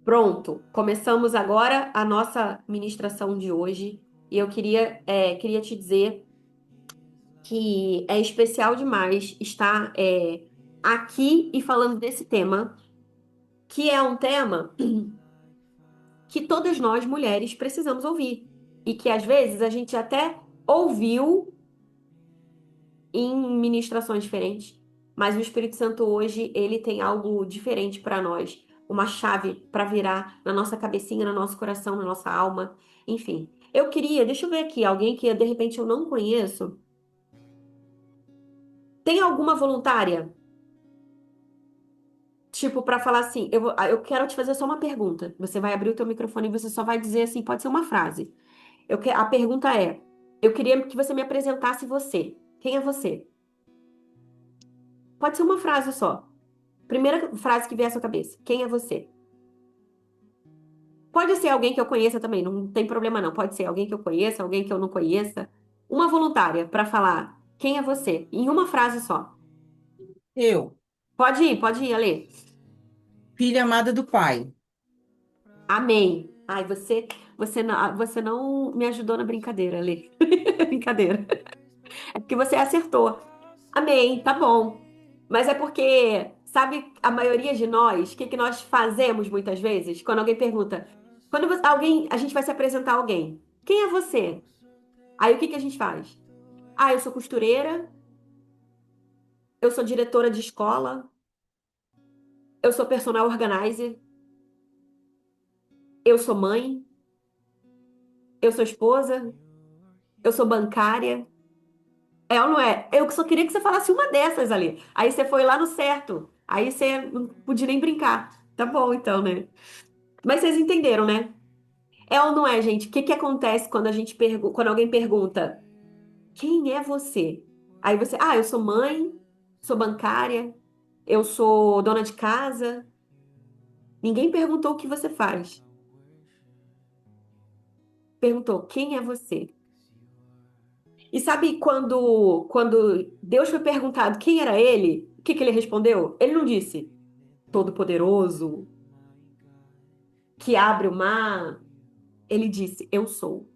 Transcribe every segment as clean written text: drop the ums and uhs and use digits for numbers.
Pronto, começamos agora a nossa ministração de hoje e eu queria te dizer que é especial demais estar aqui e falando desse tema, que é um tema que todas nós mulheres precisamos ouvir e que às vezes a gente até ouviu em ministrações diferentes, mas o Espírito Santo hoje ele tem algo diferente para nós, uma chave para virar na nossa cabecinha, no nosso coração, na nossa alma, enfim. Deixa eu ver aqui, alguém que de repente eu não conheço. Tem alguma voluntária? Tipo, para falar assim, eu quero te fazer só uma pergunta. Você vai abrir o teu microfone e você só vai dizer assim, pode ser uma frase. A pergunta é: eu queria que você me apresentasse você. Quem é você? Pode ser uma frase só. Primeira frase que vier à sua cabeça. Quem é você? Pode ser alguém que eu conheça também, não tem problema não. Pode ser alguém que eu conheça, alguém que eu não conheça. Uma voluntária para falar quem é você, em uma frase só. Eu, Pode ir, Ale. filha amada do Pai. Amém. Ai, você não me ajudou na brincadeira, Ale. Brincadeira. É porque você acertou. Amém, tá bom. Mas é porque, sabe, a maioria de nós, o que que nós fazemos muitas vezes? Quando alguém pergunta, a gente vai se apresentar a alguém. Quem é você? Aí o que que a gente faz? Ah, eu sou costureira, eu sou diretora de escola, eu sou personal organizer, eu sou mãe, eu sou esposa, eu sou bancária. É ou não é? Eu só queria que você falasse uma dessas ali. Aí você foi lá no certo. Aí você não podia nem brincar. Tá bom, então, né? Mas vocês entenderam, né? É ou não é, gente? O que que acontece quando quando alguém pergunta, quem é você? Aí você, ah, eu sou mãe, sou bancária, eu sou dona de casa. Ninguém perguntou o que você faz. Perguntou, quem é você? E sabe quando Deus foi perguntado quem era ele, o que que ele respondeu? Ele não disse, Todo-Poderoso, que abre o mar. Ele disse, eu sou,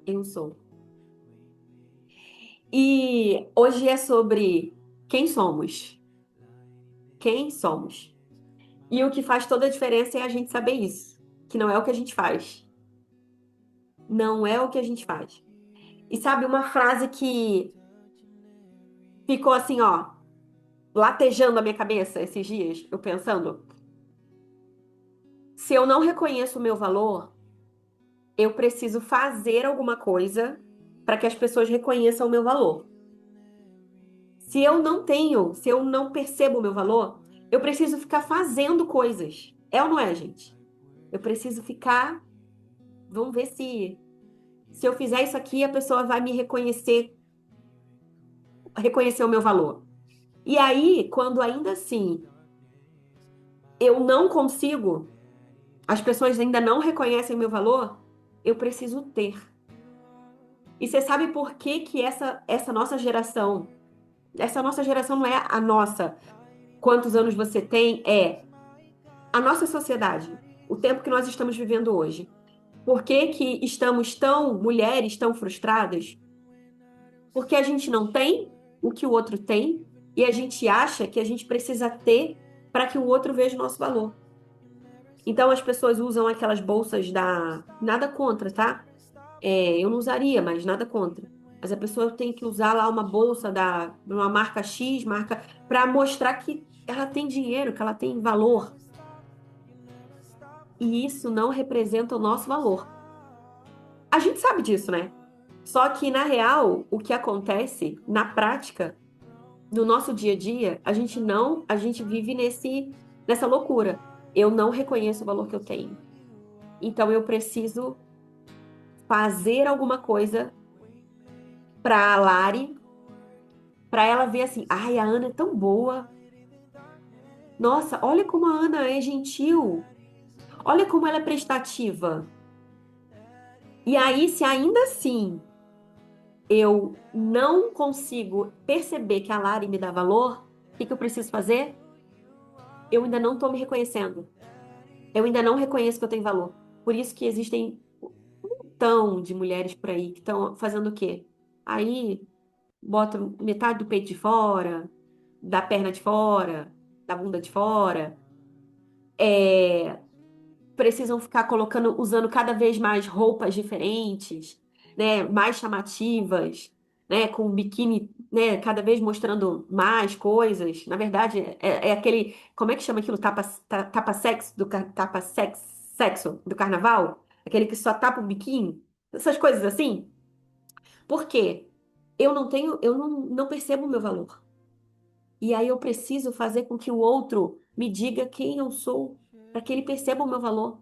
eu sou. E hoje é sobre quem somos. Quem somos? E o que faz toda a diferença é a gente saber isso, que não é o que a gente faz. Não é o que a gente faz. E sabe uma frase que ficou assim, ó, latejando a minha cabeça esses dias, eu pensando, se eu não reconheço o meu valor, eu preciso fazer alguma coisa para que as pessoas reconheçam o meu valor. Se eu não percebo o meu valor, eu preciso ficar fazendo coisas. É ou não é, gente? Eu preciso ficar, vamos ver se eu fizer isso aqui, a pessoa vai me reconhecer o meu valor. E aí, quando ainda assim eu não consigo, as pessoas ainda não reconhecem o meu valor, eu preciso ter. E você sabe por que que essa nossa geração não é a nossa, quantos anos você tem, é a nossa sociedade, o tempo que nós estamos vivendo hoje. Por que que estamos mulheres tão frustradas? Porque a gente não tem o que o outro tem e a gente acha que a gente precisa ter para que o outro veja o nosso valor. Então as pessoas usam aquelas bolsas da. Nada contra, tá? Eu não usaria, mas nada contra. Mas a pessoa tem que usar lá uma bolsa de uma marca X, marca, para mostrar que ela tem dinheiro, que ela tem valor. E isso não representa o nosso valor. A gente sabe disso, né? Só que, na real, o que acontece na prática, no nosso dia a dia, a gente vive nessa loucura. Eu não reconheço o valor que eu tenho. Então, eu preciso fazer alguma coisa para a Lari, para ela ver assim, ai, a Ana é tão boa. Nossa, olha como a Ana é gentil. Olha como ela é prestativa. E aí, se ainda assim eu não consigo perceber que a Lari me dá valor, o que que eu preciso fazer? Eu ainda não estou me reconhecendo. Eu ainda não reconheço que eu tenho valor. Por isso que existem um montão de mulheres por aí que estão fazendo o quê? Aí bota metade do peito de fora, da perna de fora, da bunda de fora. É, precisam ficar colocando, usando cada vez mais roupas diferentes, né, mais chamativas, né, com biquíni, né, cada vez mostrando mais coisas. Na verdade, é aquele, como é que chama aquilo? Tapa sexo tapa sexo do carnaval? Aquele que só tapa o biquíni? Essas coisas assim. Por quê? Eu não percebo o meu valor. E aí eu preciso fazer com que o outro me diga quem eu sou, para que ele perceba o meu valor.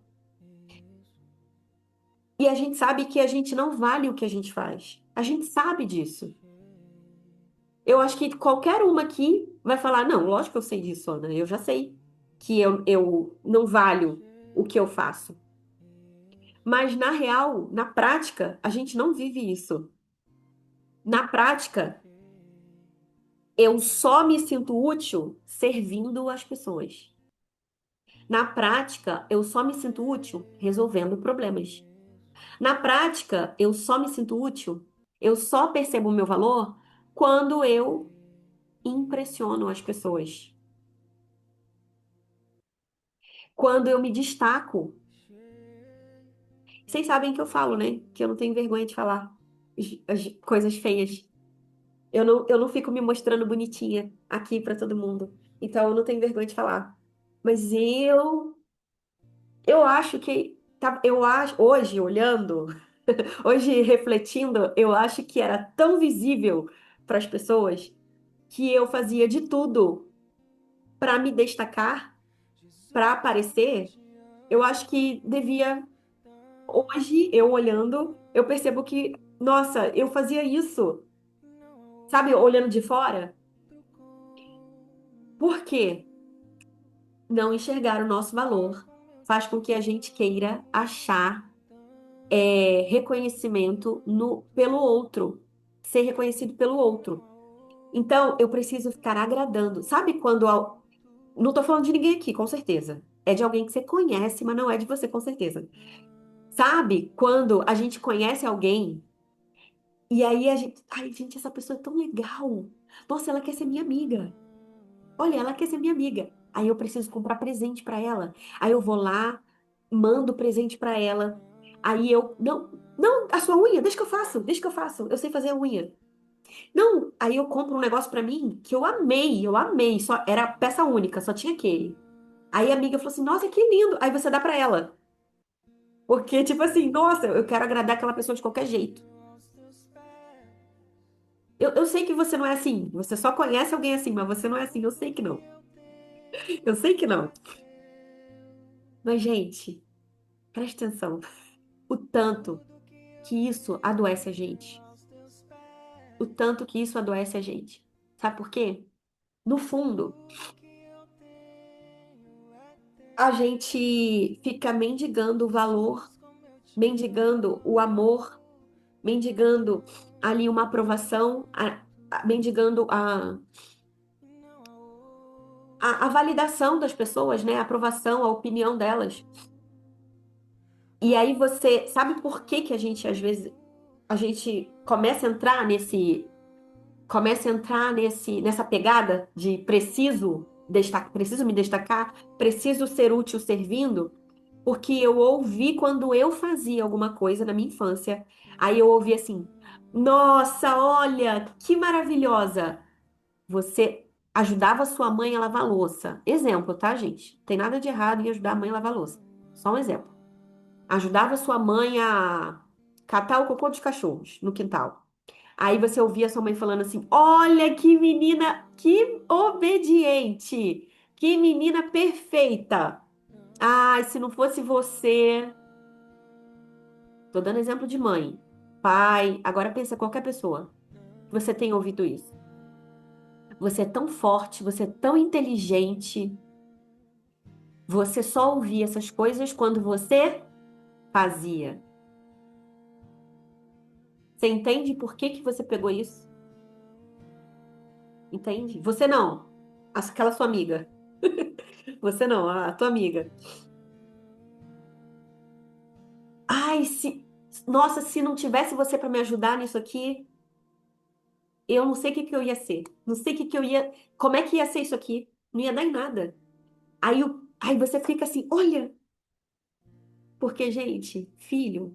E a gente sabe que a gente não vale o que a gente faz. A gente sabe disso. Eu acho que qualquer uma aqui vai falar, não, lógico que eu sei disso, Ana. Eu já sei que eu não valho o que eu faço. Mas na real, na prática, a gente não vive isso. Na prática, eu só me sinto útil servindo as pessoas. Na prática, eu só me sinto útil resolvendo problemas. Na prática, eu só me sinto útil, eu só percebo o meu valor quando eu impressiono as pessoas. Quando eu me destaco. Vocês sabem que eu falo, né? Que eu não tenho vergonha de falar as coisas feias. Eu não fico me mostrando bonitinha aqui pra todo mundo. Então eu não tenho vergonha de falar. Mas eu acho que eu acho hoje olhando, hoje refletindo, eu acho que era tão visível para as pessoas que eu fazia de tudo para me destacar, para aparecer. Eu acho que devia, hoje, eu olhando, eu percebo que, nossa, eu fazia isso, sabe, olhando de fora. Por quê? Não enxergar o nosso valor faz com que a gente queira achar reconhecimento pelo outro, ser reconhecido pelo outro. Então, eu preciso ficar agradando. Sabe quando. Não tô falando de ninguém aqui, com certeza. É de alguém que você conhece, mas não é de você, com certeza. Sabe quando a gente conhece alguém e aí a gente. Ai, gente, essa pessoa é tão legal. Nossa, ela quer ser minha amiga. Olha, ela quer ser minha amiga. Aí eu preciso comprar presente pra ela. Aí eu vou lá, mando presente pra ela. Aí eu. Não, não, a sua unha, deixa que eu faço, deixa que eu faço. Eu sei fazer a unha. Não, aí eu compro um negócio pra mim que eu amei. Só era peça única, só tinha aquele. Aí a amiga falou assim: Nossa, que lindo. Aí você dá pra ela. Porque, tipo assim, nossa, eu quero agradar aquela pessoa de qualquer jeito. Eu sei que você não é assim. Você só conhece alguém assim, mas você não é assim. Eu sei que não. Eu sei que não. Mas, gente, presta atenção. O tanto que isso adoece a gente. O tanto que isso adoece a gente. Sabe por quê? No fundo, a gente fica mendigando o valor, mendigando o amor, mendigando ali uma aprovação, mendigando a validação das pessoas, né? A aprovação, a opinião delas. E aí você sabe por que que a gente às vezes a gente começa a entrar nessa pegada de preciso me destacar, preciso ser útil servindo, porque eu ouvi quando eu fazia alguma coisa na minha infância, aí eu ouvi assim: "Nossa, olha, que maravilhosa! Você ajudava sua mãe a lavar louça." Exemplo, tá, gente? Tem nada de errado em ajudar a mãe a lavar louça. Só um exemplo. Ajudava sua mãe a catar o cocô dos cachorros no quintal. Aí você ouvia sua mãe falando assim: Olha que menina, que obediente, que menina perfeita. Ai, se não fosse você. Tô dando exemplo de mãe, pai. Agora pensa qualquer pessoa que você tenha ouvido isso. Você é tão forte, você é tão inteligente. Você só ouvia essas coisas quando você fazia. Você entende por que que você pegou isso? Entende? Você não. Aquela sua amiga. Você não, a tua amiga. Ai, se, nossa, se não tivesse você para me ajudar nisso aqui, eu não sei o que que eu ia ser. Não sei o que que eu ia, como é que ia ser isso aqui? Não ia dar em nada. Aí você fica assim, olha, porque, gente, filho,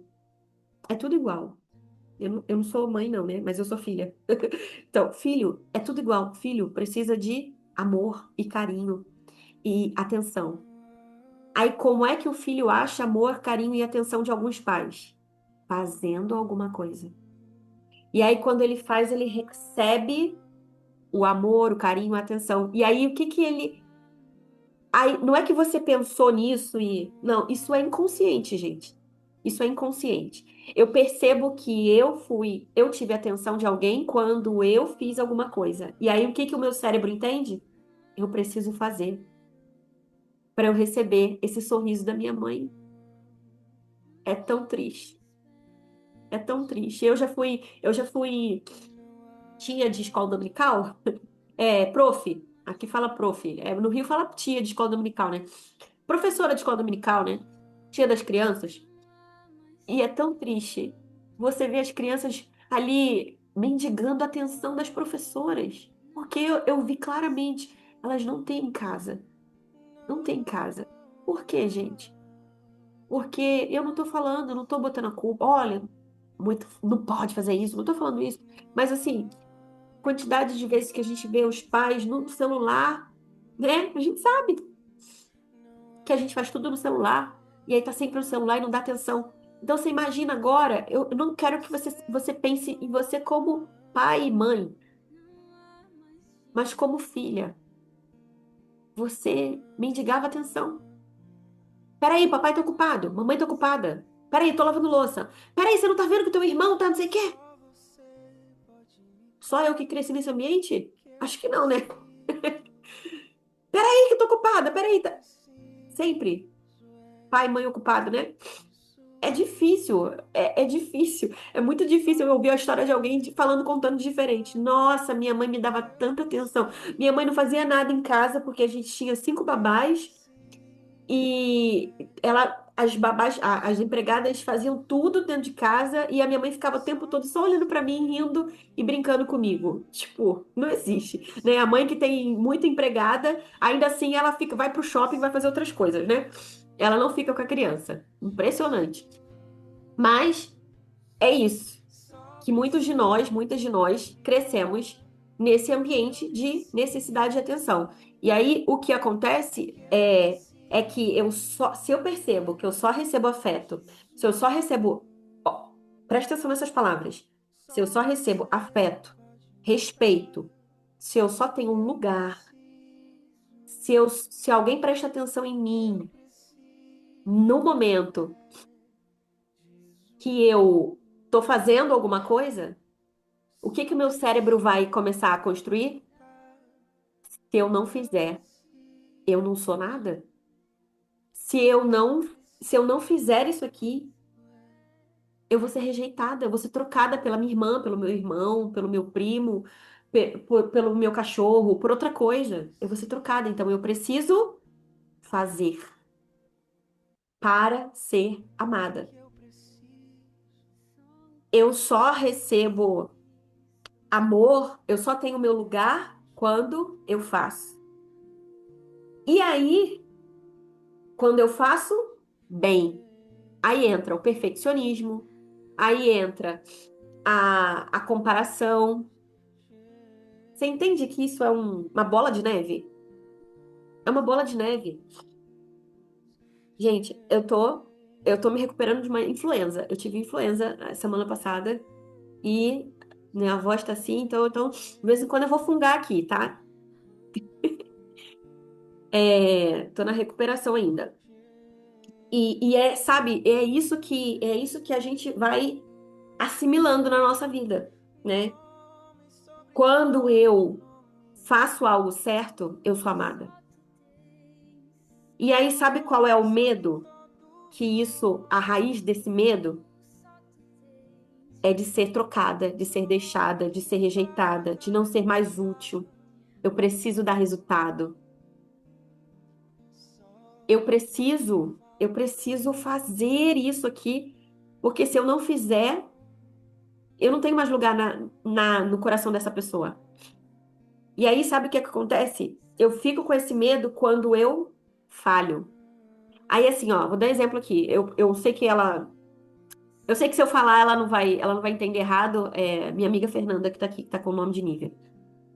é tudo igual. Eu não sou mãe, não, né? Mas eu sou filha. Então, filho, é tudo igual. Filho precisa de amor e carinho e atenção. Aí, como é que o filho acha amor, carinho e atenção de alguns pais? Fazendo alguma coisa. E aí, quando ele faz, ele recebe o amor, o carinho, a atenção. E aí, o que que ele. Aí, não é que você pensou nisso e. Não, isso é inconsciente, gente. Isso é inconsciente. Eu percebo que eu tive a atenção de alguém quando eu fiz alguma coisa. E aí, o que que o meu cérebro entende? Eu preciso fazer para eu receber esse sorriso da minha mãe. É tão triste. É tão triste. Eu já fui tia de escola dominical. Prof. Aqui fala prof. No Rio fala tia de escola dominical, né? Professora de escola dominical, né? Tia das crianças. E é tão triste. Você vê as crianças ali mendigando a atenção das professoras. Porque eu vi claramente, elas não têm em casa. Não têm em casa. Por quê, gente? Porque eu não tô falando, não tô botando a culpa. Olha, muito, não pode fazer isso, não tô falando isso. Mas assim, quantidade de vezes que a gente vê os pais no celular, né? A gente sabe que a gente faz tudo no celular, e aí tá sempre no celular e não dá atenção. Então você imagina agora, eu não quero que você pense em você como pai e mãe, mas como filha. Você mendigava atenção. Peraí, papai tá ocupado, mamãe tá ocupada. Peraí, tô lavando louça. Peraí, você não tá vendo que teu irmão tá não sei o quê? Só eu que cresci nesse ambiente? Acho que não, né? Peraí que tô ocupada, peraí. Sempre pai e mãe ocupado, né? É difícil, é difícil. É muito difícil eu ouvir a história de alguém falando, contando diferente. Nossa, minha mãe me dava tanta atenção. Minha mãe não fazia nada em casa porque a gente tinha 5 babás e as babás, as empregadas faziam tudo dentro de casa e a minha mãe ficava o tempo todo só olhando pra mim, rindo e brincando comigo. Tipo, não existe, né? A mãe que tem muita empregada, ainda assim ela fica, vai pro shopping, e vai fazer outras coisas, né? Ela não fica com a criança. Impressionante. Mas é isso, que muitas de nós crescemos nesse ambiente de necessidade de atenção. E aí o que acontece é que se eu percebo que eu só recebo afeto, se eu só recebo, ó, presta atenção nessas palavras. Se eu só recebo afeto, respeito, se eu só tenho um lugar, se alguém presta atenção em mim no momento que eu tô fazendo alguma coisa, o que que o meu cérebro vai começar a construir? Se eu não fizer, eu não sou nada. Se eu não, se eu não fizer isso aqui, eu vou ser rejeitada, eu vou ser trocada pela minha irmã, pelo meu irmão, pelo meu primo, pelo meu cachorro, por outra coisa. Eu vou ser trocada, então eu preciso fazer para ser amada. Eu só recebo amor, eu só tenho meu lugar quando eu faço. E aí, quando eu faço, bem. Aí entra o perfeccionismo, aí entra a comparação. Você entende que isso é uma bola de neve? É uma bola de neve. Gente, eu tô me recuperando de uma influenza. Eu tive influenza a semana passada e minha voz tá assim, então de vez em quando eu vou fungar aqui, tá? Tô na recuperação ainda. Sabe, é isso que a gente vai assimilando na nossa vida, né? Quando eu faço algo certo, eu sou amada. E aí, sabe qual é o medo? A raiz desse medo é de ser trocada, de ser deixada, de ser rejeitada, de não ser mais útil. Eu preciso dar resultado. Eu preciso fazer isso aqui Porque se eu não fizer, eu não tenho mais lugar no coração dessa pessoa. E aí, sabe o que é que acontece? Eu fico com esse medo quando eu falho. Aí, assim, ó, vou dar um exemplo aqui. Eu sei que ela. Eu sei que se eu falar, ela não vai entender errado. É minha amiga Fernanda, que tá aqui, que tá com o nome de Nívia.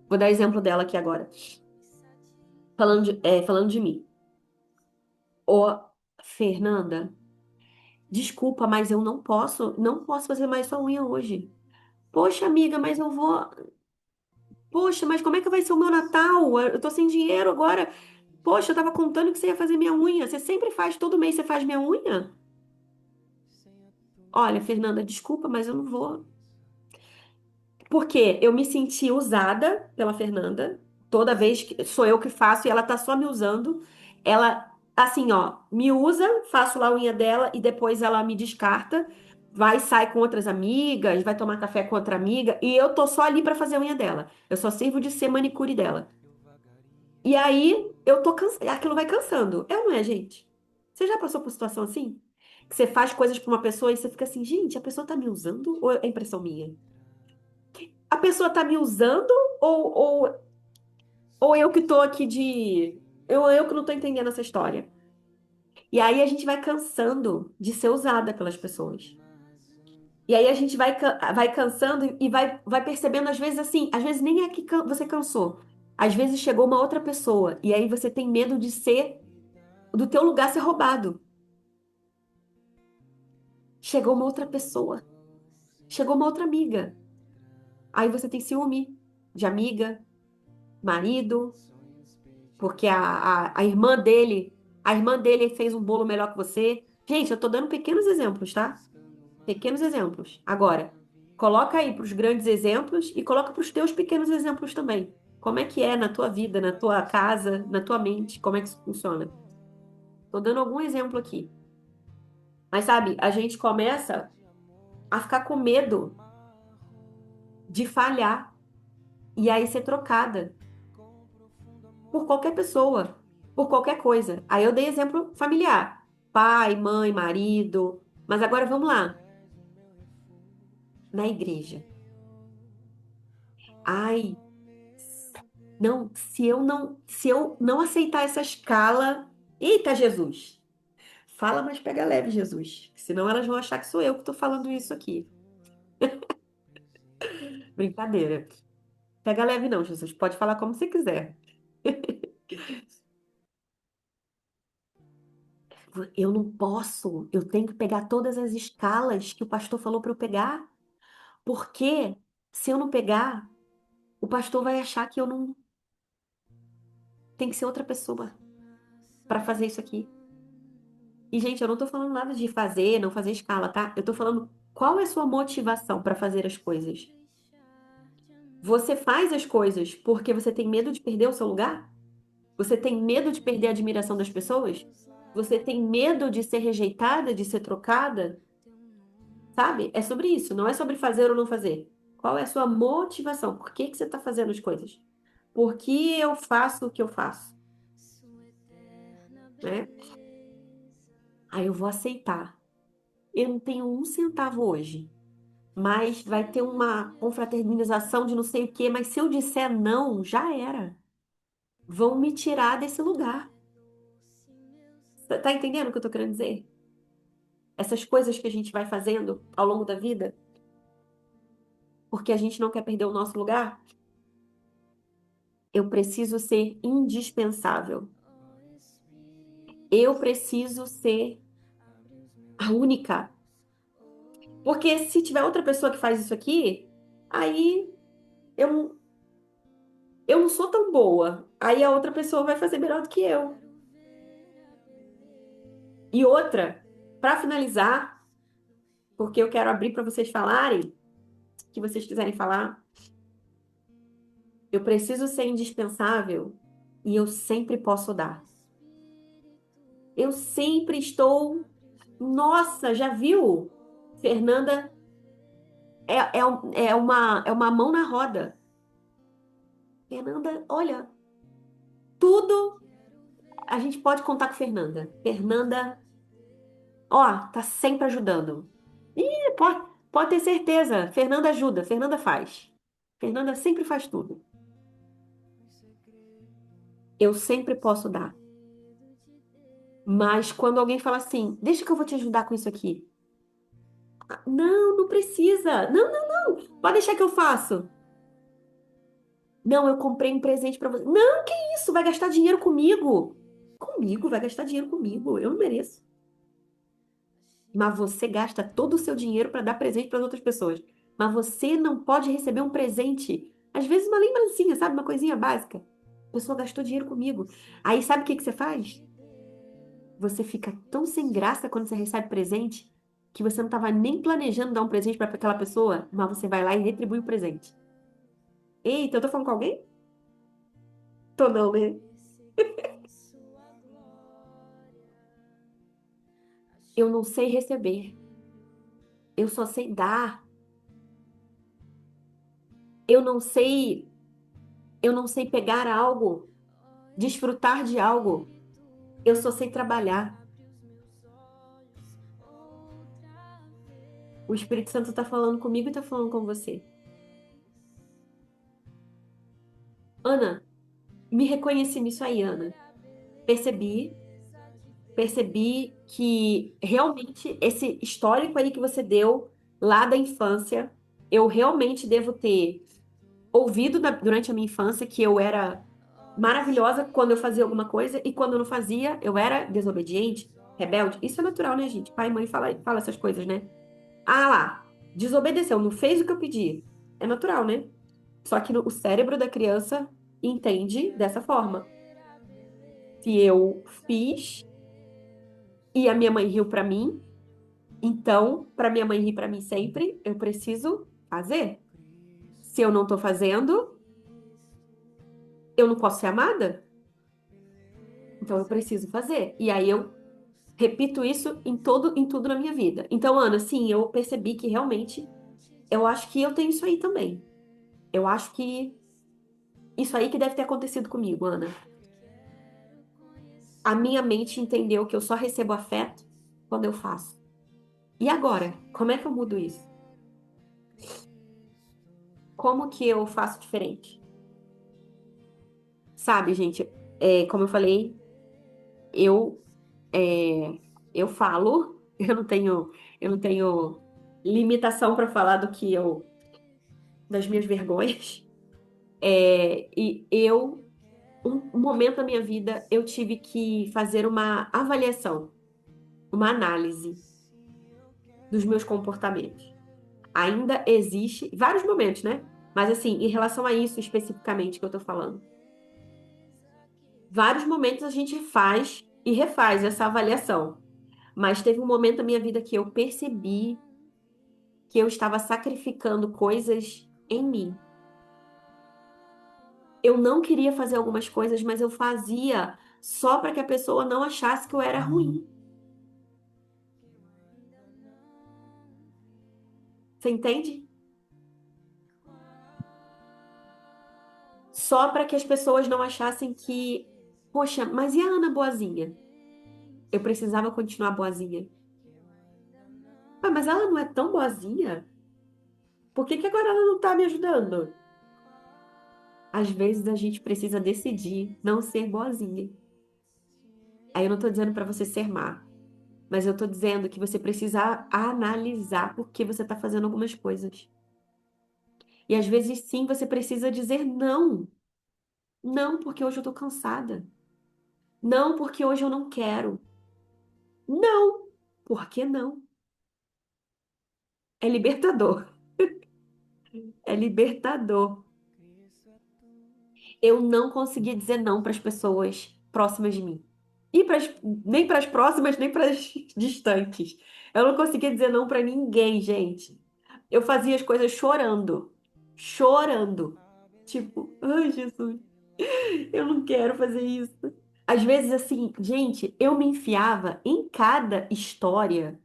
Vou dar exemplo dela aqui agora. Falando de mim. Ô, Fernanda, desculpa, mas eu não posso fazer mais sua unha hoje. Poxa, amiga, mas eu vou. Poxa, mas como é que vai ser o meu Natal? Eu tô sem dinheiro agora. Poxa, eu tava contando que você ia fazer minha unha. Você sempre faz, todo mês você faz minha unha? Olha, Fernanda, desculpa, mas eu não vou. Porque eu me senti usada pela Fernanda. Toda vez que sou eu que faço e ela tá só me usando. Ela, assim, ó, me usa, faço lá a unha dela e depois ela me descarta. Vai, sai com outras amigas, vai tomar café com outra amiga. E eu tô só ali pra fazer a unha dela. Eu só sirvo de ser manicure dela. E aí eu tô cansada. Aquilo vai cansando. É ou não é, gente? Você já passou por situação assim? Que você faz coisas pra uma pessoa e você fica assim, gente, a pessoa tá me usando ou é impressão minha? A pessoa tá me usando ou, ou, ou eu que tô aqui de. Eu que não tô entendendo essa história. E aí a gente vai cansando de ser usada pelas pessoas. E aí a gente vai cansando e vai percebendo, às vezes, assim, às vezes nem é que você cansou. Às vezes chegou uma outra pessoa. E aí você tem medo de ser, do teu lugar ser roubado. Chegou uma outra pessoa. Chegou uma outra amiga. Aí você tem ciúme de amiga, marido. Porque a irmã dele fez um bolo melhor que você. Gente, eu tô dando pequenos exemplos, tá? Pequenos exemplos. Agora, coloca aí para os grandes exemplos e coloca para os teus pequenos exemplos também. Como é que é na tua vida, na tua casa, na tua mente, como é que isso funciona? Tô dando algum exemplo aqui. Mas sabe, a gente começa a ficar com medo de falhar e aí ser trocada por qualquer pessoa, por qualquer coisa. Aí eu dei exemplo familiar: pai, mãe, marido. Mas agora vamos lá, na igreja. Ai, não, se eu não aceitar essa escala, eita Jesus. Fala, mas pega leve, Jesus. Senão elas vão achar que sou eu que estou falando isso aqui. Brincadeira. Pega leve não, Jesus. Pode falar como você quiser. Eu não posso. Eu tenho que pegar todas as escalas que o pastor falou para eu pegar. Porque se eu não pegar, o pastor vai achar que eu não tem que ser outra pessoa para fazer isso aqui. E, gente, eu não tô falando nada de fazer, não fazer escala, tá? Eu tô falando qual é a sua motivação para fazer as coisas. Você faz as coisas porque você tem medo de perder o seu lugar? Você tem medo de perder a admiração das pessoas? Você tem medo de ser rejeitada, de ser trocada? Sabe? É sobre isso, não é sobre fazer ou não fazer. Qual é a sua motivação? Por que que você está fazendo as coisas? Por que eu faço o que eu faço? Né? Aí eu vou aceitar. Eu não tenho um centavo hoje, mas vai ter uma confraternização de não sei o quê, mas se eu disser não, já era. Vão me tirar desse lugar. Tá entendendo o que eu tô querendo dizer? Essas coisas que a gente vai fazendo ao longo da vida, porque a gente não quer perder o nosso lugar, eu preciso ser indispensável. Eu preciso ser a única. Porque se tiver outra pessoa que faz isso aqui, aí eu, eu não sou tão boa. Aí a outra pessoa vai fazer melhor do que eu. E outra, para finalizar, porque eu quero abrir para vocês falarem, que vocês quiserem falar, eu preciso ser indispensável e eu sempre posso dar. Eu sempre estou. Nossa, já viu? Fernanda é uma mão na roda. Fernanda, olha, tudo a gente pode contar com Fernanda. Fernanda, ó, tá sempre ajudando. Pode ter certeza. Fernanda ajuda, Fernanda faz. Fernanda sempre faz tudo. Eu sempre posso dar. Mas quando alguém fala assim, deixa que eu vou te ajudar com isso aqui. Não, não precisa. Não, não, não. Pode deixar que eu faço. Não, eu comprei um presente pra você. Não, que isso? Vai gastar dinheiro comigo? Comigo? Vai gastar dinheiro comigo? Eu não mereço. Mas você gasta todo o seu dinheiro para dar presente para outras pessoas. Mas você não pode receber um presente. Às vezes uma lembrancinha, sabe? Uma coisinha básica. A pessoa gastou dinheiro comigo. Aí sabe o que que você faz? Você fica tão sem graça quando você recebe presente que você não estava nem planejando dar um presente para aquela pessoa, mas você vai lá e retribui o presente. Eita, eu tô falando com alguém? Tô não, né? Eu não sei receber. Eu só sei dar. Eu não sei, eu não sei pegar algo, desfrutar de algo. Eu só sei trabalhar. O Espírito Santo está falando comigo e está falando com você. Ana, me reconheci nisso aí, Ana. Percebi, percebi que realmente esse histórico aí que você deu lá da infância, eu realmente devo ter ouvido durante a minha infância que eu era maravilhosa quando eu fazia alguma coisa e quando eu não fazia, eu era desobediente, rebelde. Isso é natural, né, gente? Pai e mãe fala essas coisas, né? Ah lá, desobedeceu, não fez o que eu pedi. É natural, né? Só que o cérebro da criança entende dessa forma. Se eu fiz e a minha mãe riu pra mim, então, para minha mãe rir pra mim sempre, eu preciso fazer. Se eu não tô fazendo, eu não posso ser amada, então eu preciso fazer. E aí eu repito isso em tudo na minha vida. Então, Ana, sim, eu percebi que realmente eu acho que eu tenho isso aí também. Eu acho que isso aí que deve ter acontecido comigo, Ana. A minha mente entendeu que eu só recebo afeto quando eu faço. E agora? Como é que eu mudo isso? Como que eu faço diferente? Sabe, gente, como eu falei, eu é, eu falo, eu não tenho limitação para falar do que eu das minhas vergonhas. E um momento da minha vida, eu tive que fazer uma avaliação, uma análise dos meus comportamentos. Ainda existe vários momentos, né? Mas assim, em relação a isso especificamente que eu tô falando, vários momentos a gente faz e refaz essa avaliação. Mas teve um momento da minha vida que eu percebi que eu estava sacrificando coisas em mim. Eu não queria fazer algumas coisas, mas eu fazia só para que a pessoa não achasse que eu era ruim. Você entende? Só para que as pessoas não achassem que, poxa, mas e a Ana boazinha? Eu precisava continuar boazinha. Ah, mas ela não é tão boazinha? Por que que agora ela não tá me ajudando? Às vezes a gente precisa decidir não ser boazinha. Aí eu não tô dizendo para você ser má, mas eu tô dizendo que você precisa analisar por que você tá fazendo algumas coisas. E às vezes sim, você precisa dizer não. Não porque hoje eu tô cansada. Não porque hoje eu não quero. Não. Por que não? É libertador. É libertador. Eu não conseguia dizer não para as pessoas próximas de mim. E nem para as próximas, nem para as distantes. Eu não conseguia dizer não para ninguém, gente. Eu fazia as coisas chorando. Chorando. Tipo, ai, Jesus, eu não quero fazer isso. Às vezes, assim, gente, eu me enfiava em cada história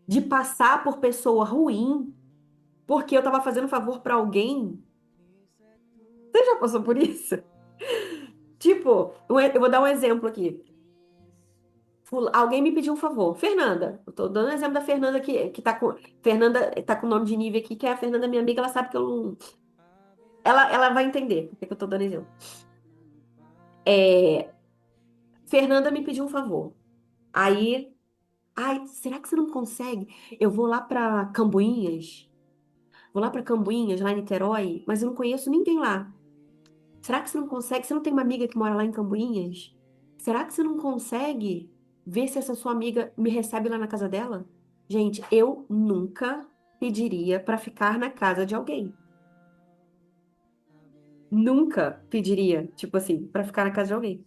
de passar por pessoa ruim porque eu tava fazendo favor para alguém. Você já passou por isso? Tipo, eu vou dar um exemplo aqui. Alguém me pediu um favor. Fernanda, eu tô dando exemplo da Fernanda que tá com. Fernanda tá com o nome de Nívia aqui, que é a Fernanda, minha amiga, ela sabe que eu não. Ela vai entender por que que eu tô dando exemplo. É, Fernanda me pediu um favor. Aí, ai, será que você não consegue? Eu vou lá pra Camboinhas. Vou lá pra Camboinhas, lá em Niterói, mas eu não conheço ninguém lá. Será que você não consegue? Você não tem uma amiga que mora lá em Camboinhas? Será que você não consegue ver se essa sua amiga me recebe lá na casa dela? Gente, eu nunca pediria pra ficar na casa de alguém. Nunca pediria, tipo assim, pra ficar na casa de alguém.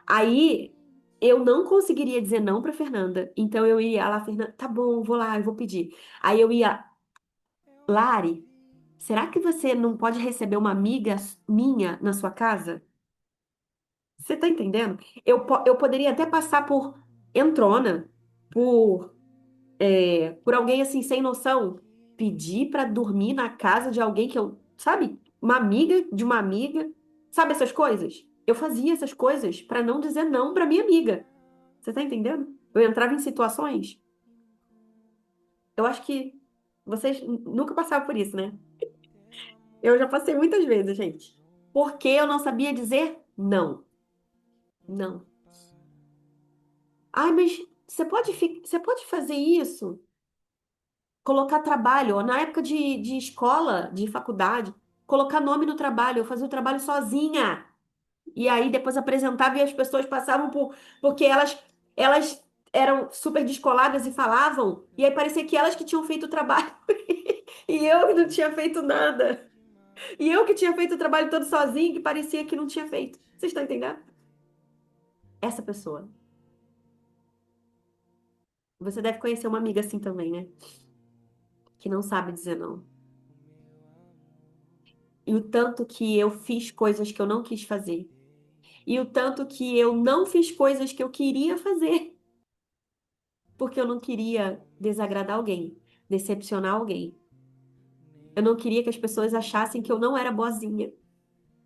Aí eu não conseguiria dizer não pra Fernanda. Então eu ia lá, Fernanda, tá bom, vou lá, eu vou pedir. Aí eu ia, Lari, será que você não pode receber uma amiga minha na sua casa? Você tá entendendo? Eu poderia até passar por entrona, por, por alguém assim, sem noção, pedir pra dormir na casa de alguém que eu, sabe? Uma amiga de uma amiga, sabe essas coisas? Eu fazia essas coisas pra não dizer não pra minha amiga. Você tá entendendo? Eu entrava em situações, eu acho que vocês nunca passaram por isso, né? Eu já passei muitas vezes, gente. Porque eu não sabia dizer não. Não. Ai, mas você pode fazer isso? Colocar trabalho. Na época de escola, de faculdade, colocar nome no trabalho. Eu fazia o trabalho sozinha. E aí depois apresentava e as pessoas passavam por. Porque elas eram super descoladas e falavam. E aí parecia que elas que tinham feito o trabalho. E eu que não tinha feito nada. E eu que tinha feito o trabalho todo sozinho, que parecia que não tinha feito. Vocês estão entendendo? Essa pessoa. Você deve conhecer uma amiga assim também, né? Que não sabe dizer não. E o tanto que eu fiz coisas que eu não quis fazer. E o tanto que eu não fiz coisas que eu queria fazer. Porque eu não queria desagradar alguém, decepcionar alguém. Eu não queria que as pessoas achassem que eu não era boazinha.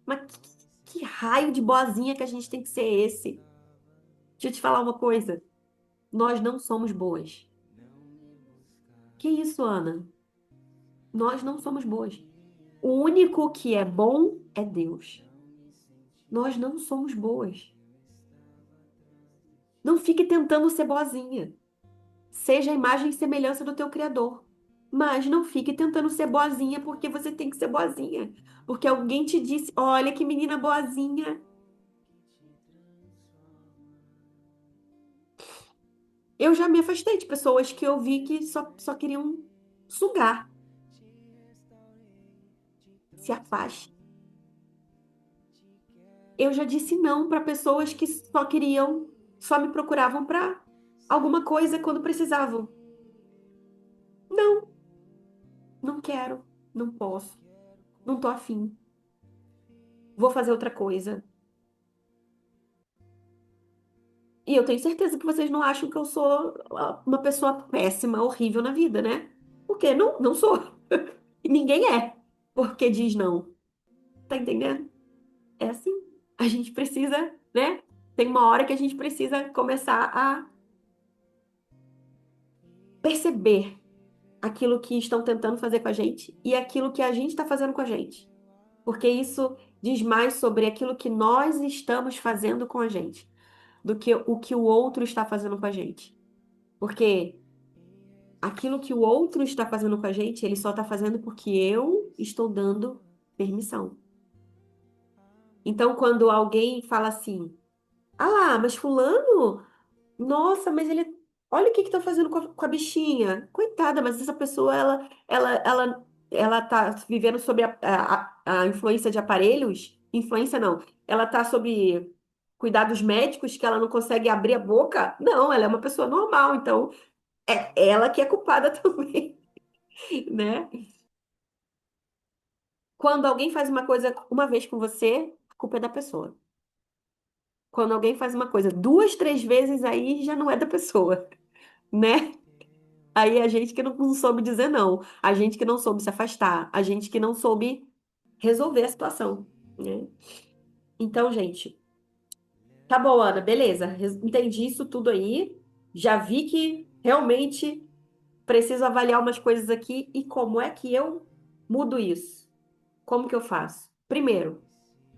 Mas que raio de boazinha que a gente tem que ser esse? Deixa eu te falar uma coisa. Nós não somos boas. Que isso, Ana? Nós não somos boas. O único que é bom é Deus. Nós não somos boas. Não fique tentando ser boazinha. Seja a imagem e semelhança do teu Criador. Mas não fique tentando ser boazinha porque você tem que ser boazinha. Porque alguém te disse, olha que menina boazinha. Eu já me afastei de pessoas que eu vi que só queriam sugar. Se afaste. Eu já disse não para pessoas que só me procuravam para alguma coisa quando precisavam. Não, não quero, não posso, não tô afim. Vou fazer outra coisa. E eu tenho certeza que vocês não acham que eu sou uma pessoa péssima, horrível na vida, né? Porque não sou. E ninguém é, porque diz não. Tá entendendo? É assim. A gente precisa, né? Tem uma hora que a gente precisa começar a perceber aquilo que estão tentando fazer com a gente e aquilo que a gente está fazendo com a gente. Porque isso diz mais sobre aquilo que nós estamos fazendo com a gente do que o outro está fazendo com a gente. Porque aquilo que o outro está fazendo com a gente, ele só está fazendo porque eu estou dando permissão. Então, quando alguém fala assim, ah lá, mas fulano, nossa, mas ele, olha o que que tá fazendo com a bichinha. Coitada, mas essa pessoa, ela tá vivendo sob a influência de aparelhos? Influência não. Ela tá sob cuidados médicos que ela não consegue abrir a boca? Não, ela é uma pessoa normal, então é ela que é culpada também, né? Quando alguém faz uma coisa uma vez com você, a culpa é da pessoa. Quando alguém faz uma coisa duas, três vezes, aí já não é da pessoa, né? Aí é a gente que não soube dizer não, a gente que não soube se afastar, a gente que não soube resolver a situação, né? Então, gente, Tá bom, Ana, beleza. Entendi isso tudo aí. Já vi que realmente preciso avaliar umas coisas aqui e como é que eu mudo isso? Como que eu faço? Primeiro,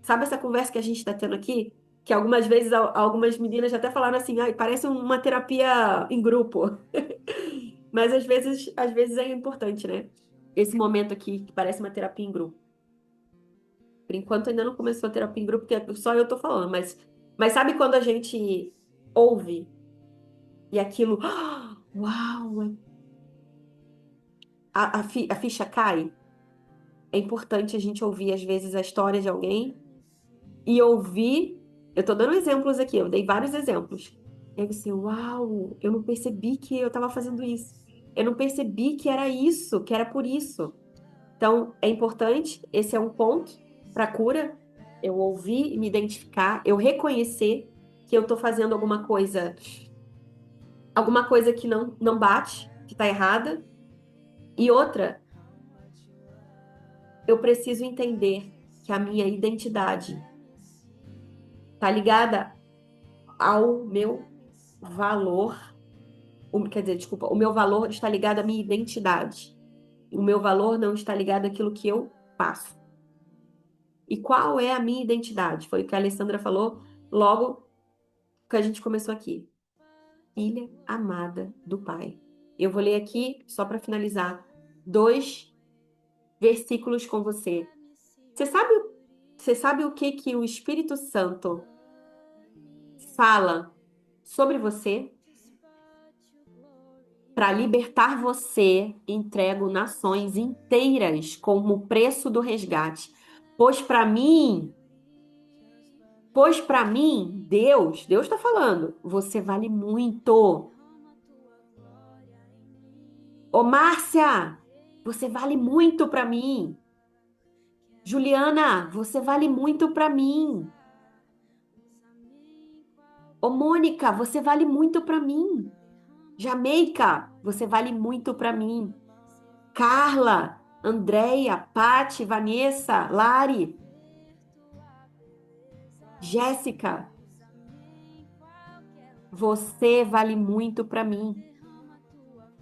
sabe essa conversa que a gente está tendo aqui? Que algumas vezes algumas meninas já até falaram assim, ai, parece uma terapia em grupo. Mas às vezes é importante, né? Esse momento aqui que parece uma terapia em grupo. Por enquanto ainda não começou a terapia em grupo, porque só eu tô falando, mas sabe quando a gente ouve e aquilo, uau, a ficha cai? É importante a gente ouvir às vezes a história de alguém e ouvir. Eu tô dando exemplos aqui, eu dei vários exemplos. Eu assim, uau, eu não percebi que eu estava fazendo isso. Eu não percebi que era isso, que era por isso. Então, é importante, esse é um ponto para cura. Eu ouvir e me identificar, eu reconhecer que eu estou fazendo alguma coisa que não bate, que está errada. E outra, eu preciso entender que a minha identidade está ligada ao meu valor, quer dizer, desculpa, o meu valor está ligado à minha identidade. O meu valor não está ligado àquilo que eu faço. E qual é a minha identidade? Foi o que a Alessandra falou logo que a gente começou aqui. Filha amada do Pai. Eu vou ler aqui, só para finalizar, dois versículos com você. Você sabe, você sabe o que que o Espírito Santo fala sobre você? Para libertar você, entrego nações inteiras como preço do resgate. Pois para mim, pois para mim, Deus está falando, você vale muito. Ô Márcia, você vale muito para mim. Juliana, você vale muito para mim. Ô Mônica, você vale muito para mim. Jamaica, você vale muito para mim. Carla, Andréia, Pati, Vanessa, Lari, Jéssica, você vale muito para mim.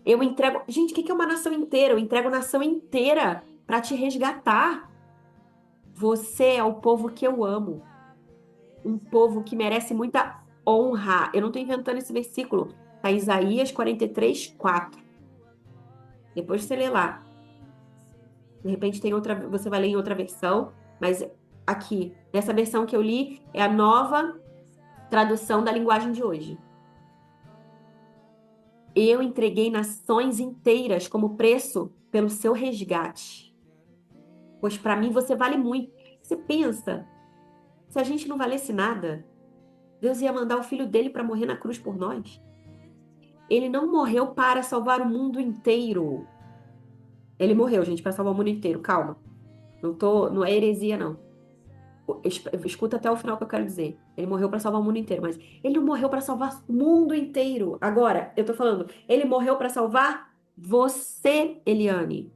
Eu entrego. Gente, o que que é uma nação inteira? Eu entrego a nação inteira para te resgatar. Você é o povo que eu amo. Um povo que merece muita honra. Eu não estou inventando esse versículo. Está em Isaías 43:4. Depois você lê lá. De repente tem outra, você vai ler em outra versão, mas aqui, nessa versão que eu li, é a nova tradução da linguagem de hoje. Eu entreguei nações inteiras como preço pelo seu resgate. Pois para mim você vale muito. Você pensa, se a gente não valesse nada, Deus ia mandar o filho dele para morrer na cruz por nós? Ele não morreu para salvar o mundo inteiro. Ele morreu, gente, para salvar o mundo inteiro. Calma. Não é heresia, não. Escuta até o final que eu quero dizer. Ele morreu para salvar o mundo inteiro, mas ele não morreu para salvar o mundo inteiro. Agora, eu tô falando, ele morreu para salvar você, Eliane.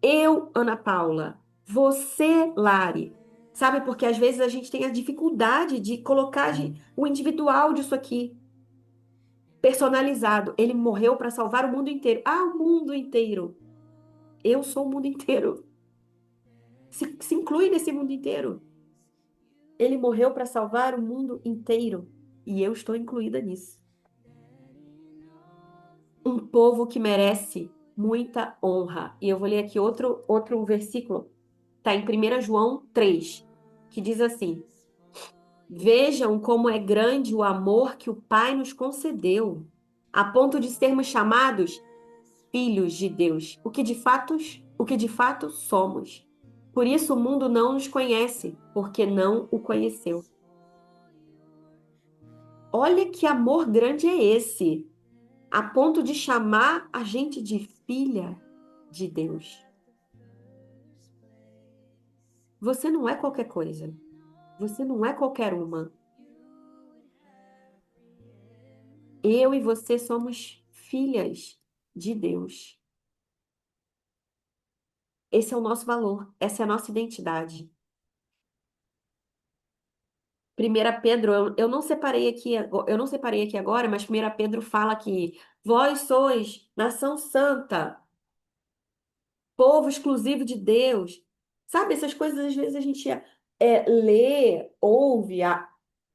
Eu, Ana Paula. Você, Lari. Sabe, porque às vezes a gente tem a dificuldade de colocar o individual disso aqui, personalizado. Ele morreu para salvar o mundo inteiro. Ah, o mundo inteiro. Eu sou o mundo inteiro. Se inclui nesse mundo inteiro. Ele morreu para salvar o mundo inteiro. E eu estou incluída nisso. Um povo que merece muita honra. E eu vou ler aqui outro versículo. Está em 1 João 3, que diz assim: Vejam como é grande o amor que o Pai nos concedeu, a ponto de sermos chamados filhos de Deus, o que de fato somos. Por isso o mundo não nos conhece, porque não o conheceu. Olha que amor grande é esse, a ponto de chamar a gente de filha de Deus. Você não é qualquer coisa. Você não é qualquer uma. Eu e você somos filhas de Deus. Esse é o nosso valor, essa é a nossa identidade. Primeira Pedro, eu não separei aqui, eu não separei aqui agora, mas Primeira Pedro fala que vós sois nação santa, povo exclusivo de Deus. Sabe, essas coisas às vezes a gente lê, ouve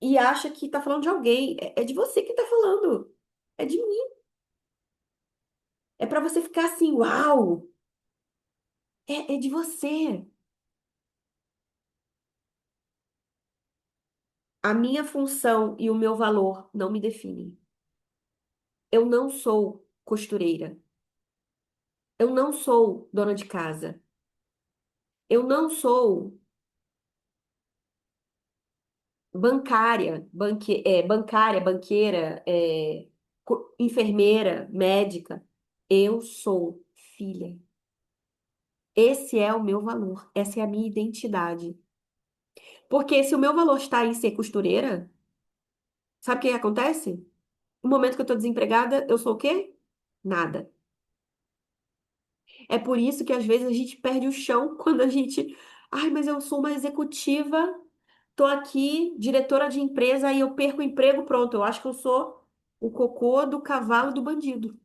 e acha que está falando de alguém. É de você que está falando. É de mim. É para você ficar assim, uau! É de você. A minha função e o meu valor não me definem. Eu não sou costureira. Eu não sou dona de casa. Eu não sou bancária, banqueira, enfermeira, médica. Eu sou filha. Esse é o meu valor. Essa é a minha identidade. Porque se o meu valor está em ser costureira, sabe o que acontece? No momento que eu estou desempregada, eu sou o quê? Nada. É por isso que às vezes a gente perde o chão quando a gente. Ai, mas eu sou uma executiva, tô aqui, diretora de empresa, aí eu perco o emprego, pronto. Eu acho que eu sou o cocô do cavalo do bandido.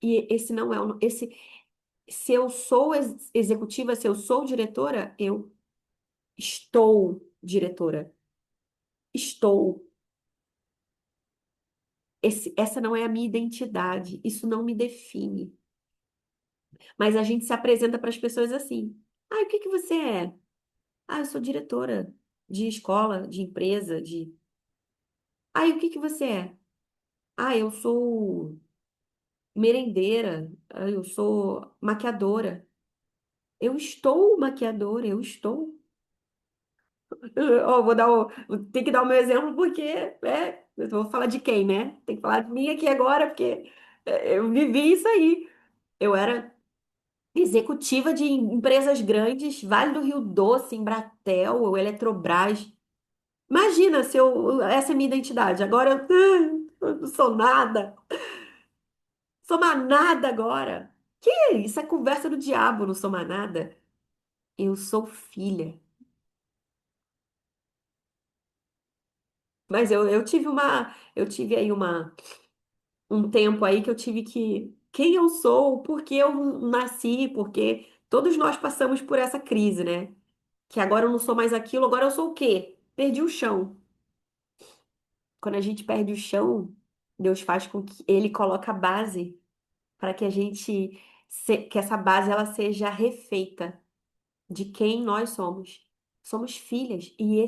E esse não é o. Se eu sou executiva, se eu sou diretora, eu estou diretora. Estou. Essa não é a minha identidade. Isso não me define. Mas a gente se apresenta para as pessoas assim. Ah, o que que você é? Ah, eu sou diretora de escola, de empresa, de. Ah, e o que que você é? Ah, eu sou merendeira. Ah, eu sou maquiadora. Eu estou maquiadora, eu estou. Ó, tem que dar o meu exemplo porque, eu vou falar de quem, né? Tem que falar de mim aqui agora porque eu vivi isso aí. Eu era executiva de empresas grandes, Vale do Rio Doce, Embratel, Eletrobras. Imagina se essa é a minha identidade. Agora eu não sou nada. Sou manada agora. Que isso? É conversa do diabo, não sou manada. Eu sou filha. Mas eu tive aí um tempo aí que eu tive que, quem eu sou, por que eu nasci, porque todos nós passamos por essa crise, né? Que agora eu não sou mais aquilo, agora eu sou o quê? Perdi o chão. Quando a gente perde o chão, Deus faz com que ele coloque a base para que que essa base ela seja refeita de quem nós somos. Somos filhas e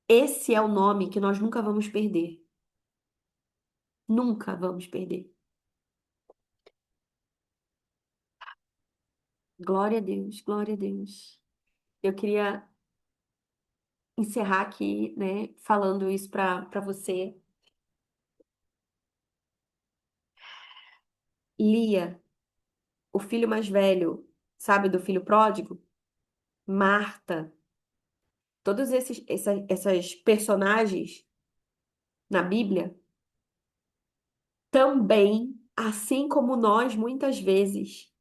esse é o nome que nós nunca vamos perder. Nunca vamos perder. Glória a Deus, glória a Deus. Eu queria encerrar aqui, né, falando isso para você. Lia, o filho mais velho, sabe, do filho pródigo? Marta, todos essas personagens na Bíblia também, assim como nós, muitas vezes,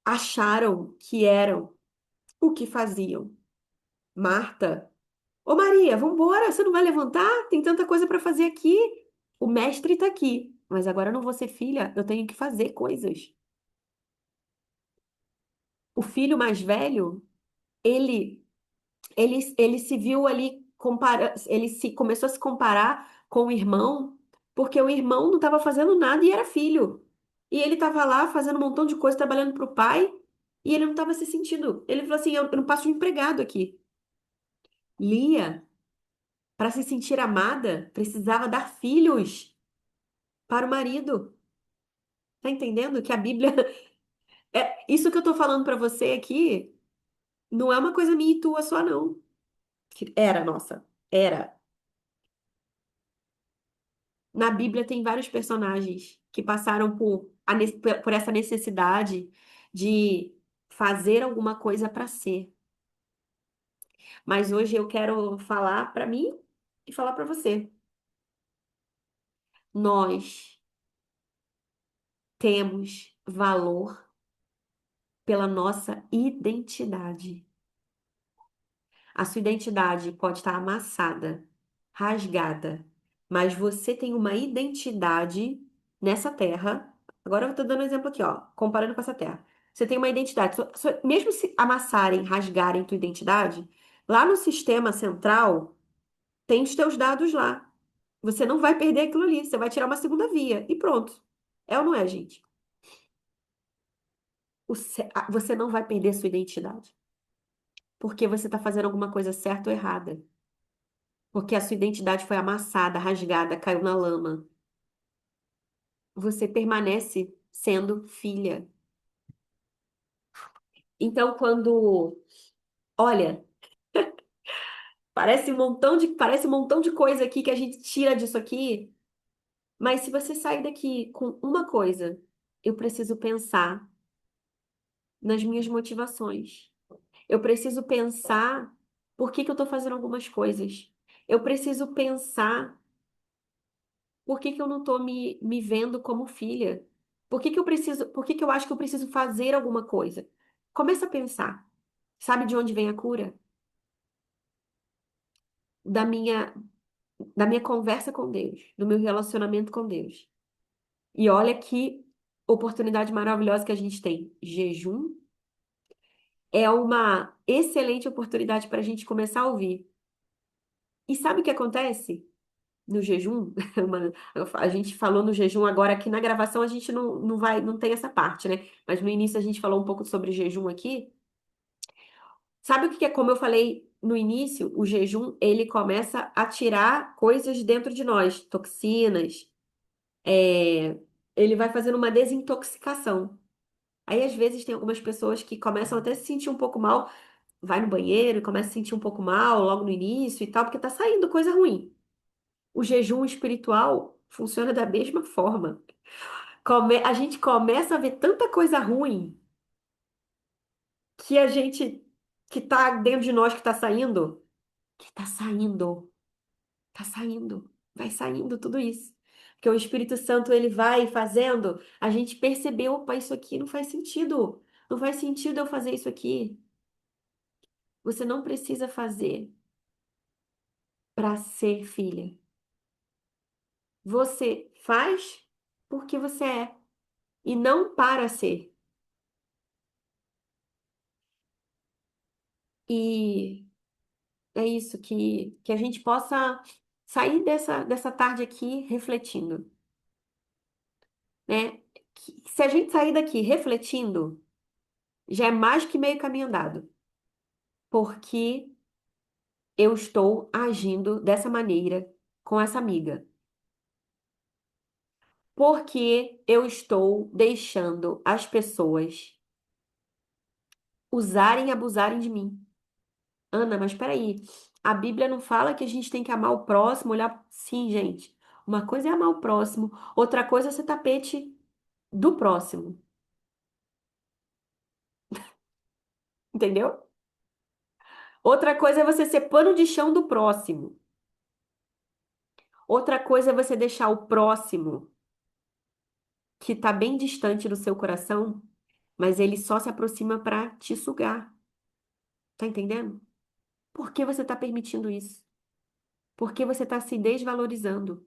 acharam que eram o que faziam. Marta, ô Maria, vambora, você não vai levantar? Tem tanta coisa para fazer aqui. O mestre tá aqui, mas agora eu não vou ser filha, eu tenho que fazer coisas. O filho mais velho, ele ele se viu ali ele se começou a se comparar com o irmão, porque o irmão não estava fazendo nada e era filho. E ele estava lá fazendo um montão de coisa, trabalhando para o pai, e ele não estava se sentindo. Ele falou assim: eu não passo de empregado aqui. Lia, para se sentir amada, precisava dar filhos para o marido. Tá entendendo que a Bíblia isso que eu tô falando para você aqui, não é uma coisa minha e tua só não. Era nossa, era. Na Bíblia tem vários personagens que passaram por essa necessidade de fazer alguma coisa para ser. Mas hoje eu quero falar para mim e falar para você. Nós temos valor pela nossa identidade. A sua identidade pode estar amassada, rasgada, mas você tem uma identidade nessa terra. Agora eu estou dando um exemplo aqui, ó, comparando com essa terra. Você tem uma identidade. Mesmo se amassarem, rasgarem tua identidade, lá no sistema central tem os teus dados lá. Você não vai perder aquilo ali. Você vai tirar uma segunda via e pronto. É ou não é, gente? Você não vai perder sua identidade. Porque você está fazendo alguma coisa certa ou errada. Porque a sua identidade foi amassada, rasgada, caiu na lama. Você permanece sendo filha. Então, olha, parece um montão de coisa aqui que a gente tira disso aqui, mas se você sair daqui com uma coisa, eu preciso pensar nas minhas motivações. Eu preciso pensar por que que eu estou fazendo algumas coisas. Eu preciso pensar por que que eu não estou me vendo como filha. Por que que eu acho que eu preciso fazer alguma coisa? Começa a pensar. Sabe de onde vem a cura? Da minha, da minha conversa com Deus, do meu relacionamento com Deus. E olha que oportunidade maravilhosa que a gente tem. Jejum é uma excelente oportunidade para a gente começar a ouvir. E sabe o que acontece no jejum? A gente falou no jejum agora aqui na gravação a gente não tem essa parte, né? Mas no início a gente falou um pouco sobre jejum aqui. Sabe o que é? Como eu falei no início, o jejum ele começa a tirar coisas dentro de nós, toxinas. é, Ele vai fazendo uma desintoxicação. Aí às vezes tem algumas pessoas que começam até a se sentir um pouco mal, vai no banheiro e começa a se sentir um pouco mal logo no início e tal, porque tá saindo coisa ruim. O jejum espiritual funciona da mesma forma. A gente começa a ver tanta coisa ruim que a gente, que tá dentro de nós, que tá saindo, vai saindo tudo isso. Porque o Espírito Santo, ele vai fazendo a gente perceber, opa, isso aqui não faz sentido. Não faz sentido eu fazer isso aqui. Você não precisa fazer para ser filha. Você faz porque você é e não para ser. E é isso, que a gente possa sair dessa tarde aqui refletindo, né? Se a gente sair daqui refletindo, já é mais que meio caminho andado, porque eu estou agindo dessa maneira com essa amiga, porque eu estou deixando as pessoas usarem e abusarem de mim. Ana, mas peraí, a Bíblia não fala que a gente tem que amar o próximo, olhar. Sim, gente. Uma coisa é amar o próximo, outra coisa é ser tapete do próximo, entendeu? Outra coisa é você ser pano de chão do próximo. Outra coisa é você deixar o próximo, que está bem distante do seu coração, mas ele só se aproxima para te sugar. Tá entendendo? Por que você está permitindo isso? Por que você está se desvalorizando?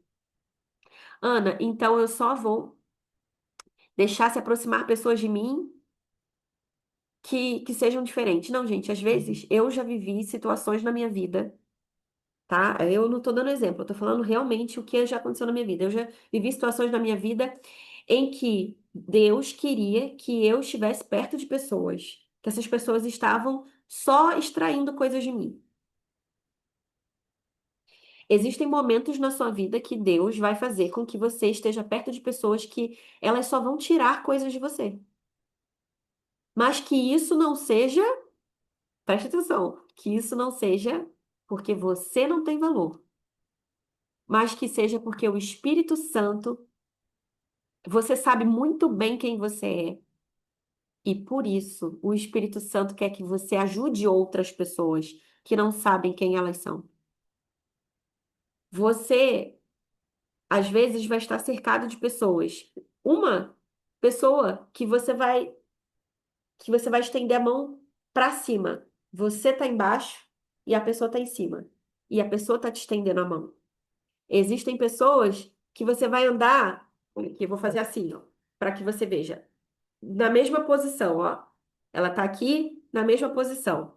Ana, então eu só vou deixar se aproximar pessoas de mim que sejam diferentes. Não, gente, às vezes eu já vivi situações na minha vida, tá? Eu não tô dando exemplo, eu tô falando realmente o que já aconteceu na minha vida. Eu já vivi situações na minha vida em que Deus queria que eu estivesse perto de pessoas, que essas pessoas estavam só extraindo coisas de mim. Existem momentos na sua vida que Deus vai fazer com que você esteja perto de pessoas que elas só vão tirar coisas de você. Mas que isso não seja, preste atenção, que isso não seja porque você não tem valor, mas que seja porque o Espírito Santo, você sabe muito bem quem você é, e por isso o Espírito Santo quer que você ajude outras pessoas que não sabem quem elas são. Você, às vezes, vai estar cercado de pessoas. Uma pessoa que você vai que você vai estender a mão para cima. Você tá embaixo e a pessoa tá em cima. E a pessoa tá te estendendo a mão. Existem pessoas que você vai andar, que eu vou fazer assim, ó, para que você veja, na mesma posição, ó. Ela tá aqui na mesma posição.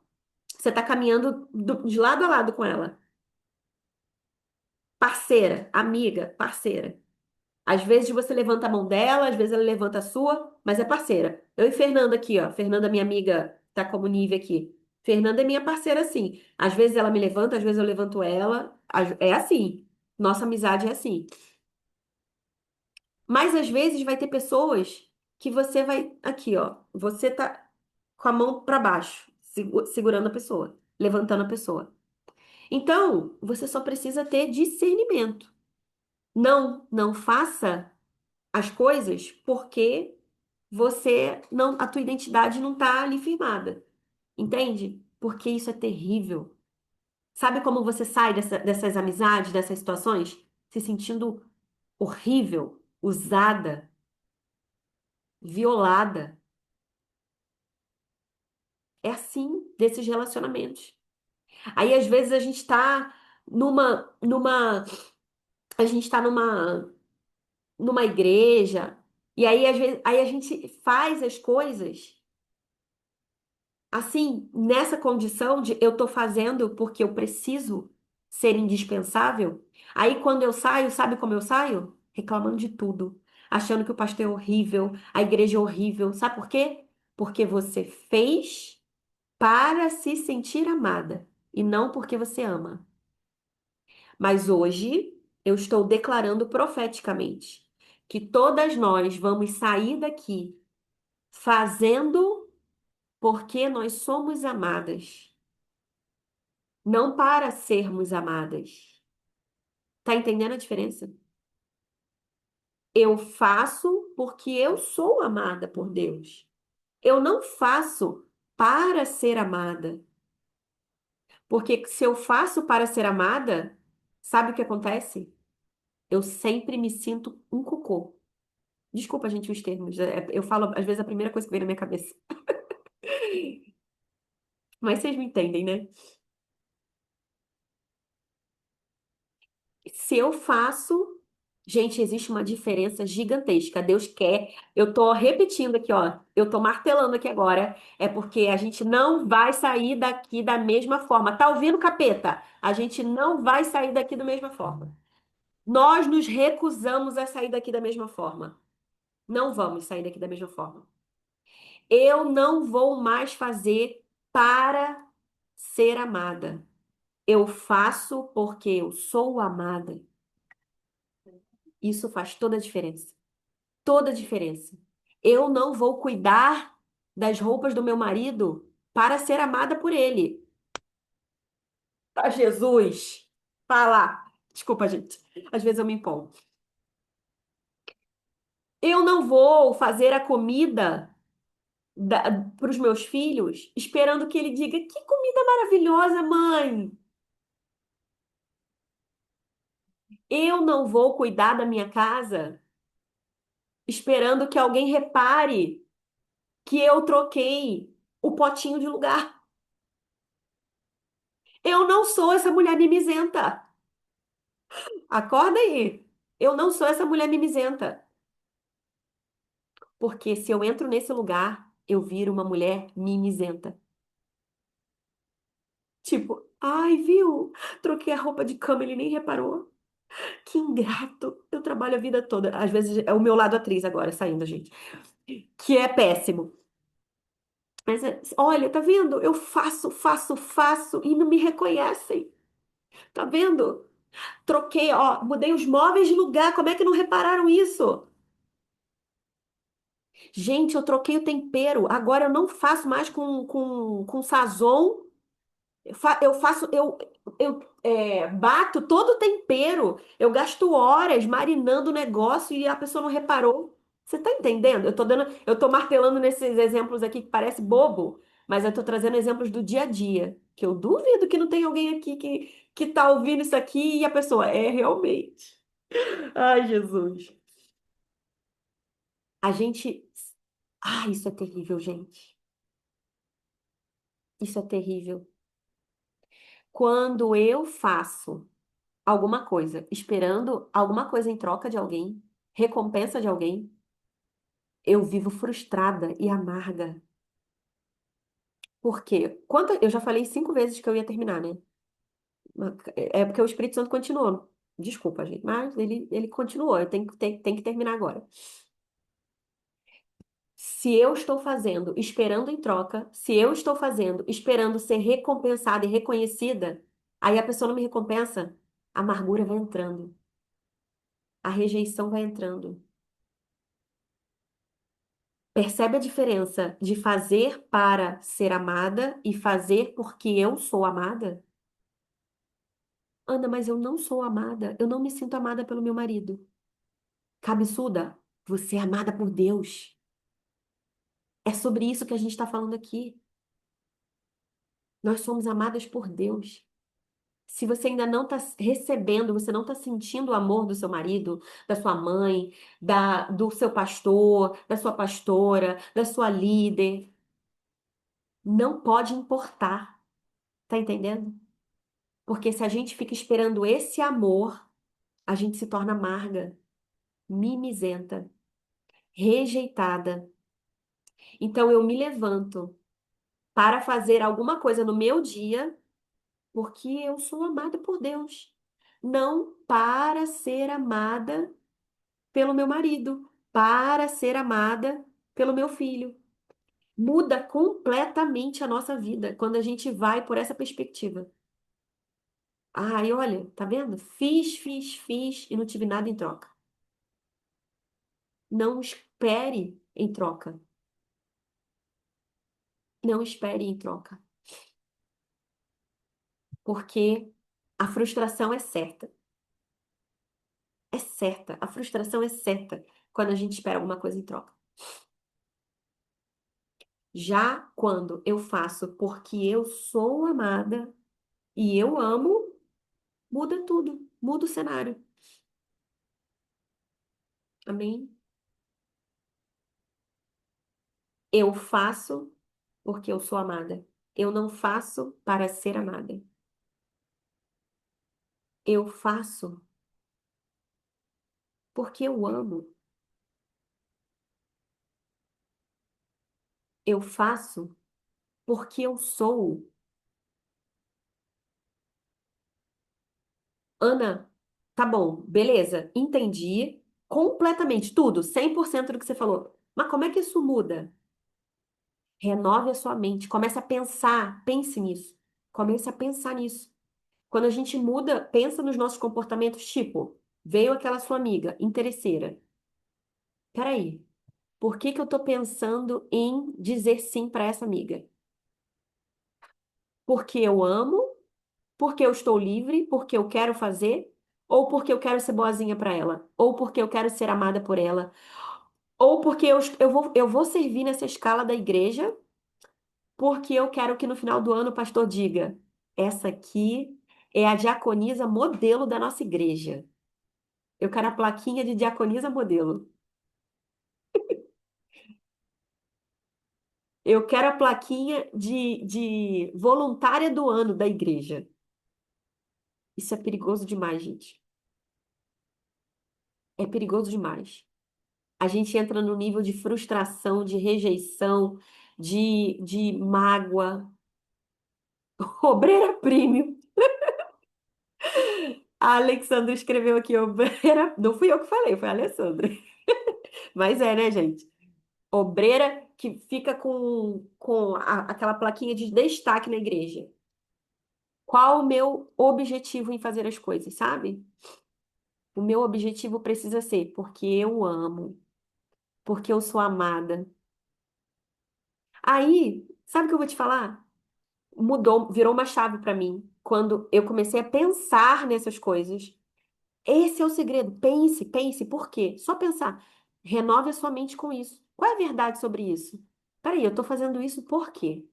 Você tá caminhando de lado a lado com ela. Parceira, amiga, parceira. Às vezes você levanta a mão dela, às vezes ela levanta a sua, mas é parceira. Eu e Fernanda aqui, ó. Fernanda, minha amiga, tá como nível aqui. Fernanda é minha parceira, assim. Às vezes ela me levanta, às vezes eu levanto ela. É assim. Nossa amizade é assim. Mas às vezes vai ter pessoas que você vai aqui, ó. Você tá com a mão para baixo, segurando a pessoa, levantando a pessoa. Então, você só precisa ter discernimento. Não faça as coisas porque você não, a tua identidade não tá ali firmada. Entende? Porque isso é terrível. Sabe como você sai dessas amizades, dessas situações? Se sentindo horrível, usada, violada. É assim desses relacionamentos. Aí, às vezes, a gente tá a gente tá numa igreja, e aí, às vezes, aí a gente faz as coisas assim, nessa condição de eu tô fazendo porque eu preciso ser indispensável. Aí, quando eu saio, sabe como eu saio? Reclamando de tudo, achando que o pastor é horrível, a igreja é horrível. Sabe por quê? Porque você fez para se sentir amada e não porque você ama. Mas hoje eu estou declarando profeticamente que todas nós vamos sair daqui fazendo porque nós somos amadas, não para sermos amadas. Tá entendendo a diferença? Eu faço porque eu sou amada por Deus. Eu não faço para ser amada. Porque se eu faço para ser amada, sabe o que acontece? Eu sempre me sinto um cocô. Desculpa, gente, os termos. Eu falo, às vezes, a primeira coisa que vem na minha cabeça. Mas vocês me entendem, né? Se eu faço. Gente, existe uma diferença gigantesca. Deus quer. Eu tô repetindo aqui, ó. Eu tô martelando aqui agora. É porque a gente não vai sair daqui da mesma forma. Tá ouvindo, capeta? A gente não vai sair daqui da mesma forma. Nós nos recusamos a sair daqui da mesma forma. Não vamos sair daqui da mesma forma. Eu não vou mais fazer para ser amada. Eu faço porque eu sou amada. Isso faz toda a diferença. Toda a diferença. Eu não vou cuidar das roupas do meu marido para ser amada por ele. Tá, Jesus. Fala. Desculpa, gente. Às vezes eu me empolgo. Eu não vou fazer a comida para os meus filhos esperando que ele diga: Que comida maravilhosa, mãe! Eu não vou cuidar da minha casa esperando que alguém repare que eu troquei o potinho de lugar. Eu não sou essa mulher mimizenta. Acorda aí. Eu não sou essa mulher mimizenta. Porque se eu entro nesse lugar, eu viro uma mulher mimizenta. Tipo, ai, viu? Troquei a roupa de cama, ele nem reparou. Que ingrato. Eu trabalho a vida toda. Às vezes é o meu lado atriz agora saindo, gente. Que é péssimo. Mas olha, tá vendo? Eu faço e não me reconhecem. Tá vendo? Troquei, ó, mudei os móveis de lugar. Como é que não repararam isso? Gente, eu troquei o tempero. Agora eu não faço mais com sazon. Eu bato todo o tempero. Eu gasto horas marinando o negócio e a pessoa não reparou. Você tá entendendo? Eu tô martelando nesses exemplos aqui que parece bobo, mas eu tô trazendo exemplos do dia a dia, que eu duvido que não tem alguém aqui que tá ouvindo isso aqui e a pessoa é realmente. Ai, Jesus. A gente. Ai, isso é terrível, gente. Isso é terrível. Quando eu faço alguma coisa, esperando alguma coisa em troca de alguém, recompensa de alguém, eu vivo frustrada e amarga. Por quê? Eu já falei 5 vezes que eu ia terminar, né? É porque o Espírito Santo continuou. Desculpa, gente, mas ele continuou. Eu tenho que terminar agora. Se eu estou fazendo esperando em troca, se eu estou fazendo esperando ser recompensada e reconhecida, aí a pessoa não me recompensa, a amargura vai entrando, a rejeição vai entrando. Percebe a diferença de fazer para ser amada e fazer porque eu sou amada? Ana, mas eu não sou amada, eu não me sinto amada pelo meu marido. Cabeçuda, você é amada por Deus. É sobre isso que a gente está falando aqui. Nós somos amadas por Deus. Se você ainda não está recebendo, você não está sentindo o amor do seu marido, da sua mãe, do seu pastor, da sua pastora, da sua líder, não pode importar, tá entendendo? Porque se a gente fica esperando esse amor, a gente se torna amarga, mimizenta, rejeitada. Então eu me levanto para fazer alguma coisa no meu dia, porque eu sou amada por Deus, não para ser amada pelo meu marido, para ser amada pelo meu filho. Muda completamente a nossa vida quando a gente vai por essa perspectiva. Ai, olha, tá vendo? Fiz e não tive nada em troca. Não espere em troca. Não espere em troca. Porque a frustração é certa. É certa. A frustração é certa quando a gente espera alguma coisa em troca. Já quando eu faço porque eu sou amada e eu amo, muda tudo, muda o cenário. Amém? Eu faço porque eu sou amada. Eu não faço para ser amada. Eu faço porque eu amo. Eu faço porque eu sou. Ana, tá bom, beleza, entendi completamente tudo, 100% do que você falou. Mas como é que isso muda? Renove a sua mente, comece a pensar, pense nisso. Comece a pensar nisso. Quando a gente muda, pensa nos nossos comportamentos, tipo, veio aquela sua amiga interesseira. Peraí, por que que eu tô pensando em dizer sim para essa amiga? Porque eu amo, porque eu estou livre, porque eu quero fazer, ou porque eu quero ser boazinha para ela, ou porque eu quero ser amada por ela, ou porque eu vou servir nessa escala da igreja, porque eu quero que no final do ano o pastor diga: essa aqui é a diaconisa modelo da nossa igreja. Eu quero a plaquinha de diaconisa modelo. Eu quero a plaquinha de voluntária do ano da igreja. Isso é perigoso demais, gente. É perigoso demais. A gente entra no nível de frustração, de rejeição, de mágoa. Obreira premium. A Alexandra escreveu aqui, obreira. Não fui eu que falei, foi a Alessandra. Mas é, né, gente? Obreira que fica com aquela plaquinha de destaque na igreja. Qual o meu objetivo em fazer as coisas, sabe? O meu objetivo precisa ser porque eu amo, porque eu sou amada. Aí, sabe o que eu vou te falar? Mudou, virou uma chave para mim quando eu comecei a pensar nessas coisas. Esse é o segredo. Pense, pense, por quê? Só pensar. Renove a sua mente com isso. Qual é a verdade sobre isso? Peraí, eu tô fazendo isso por quê?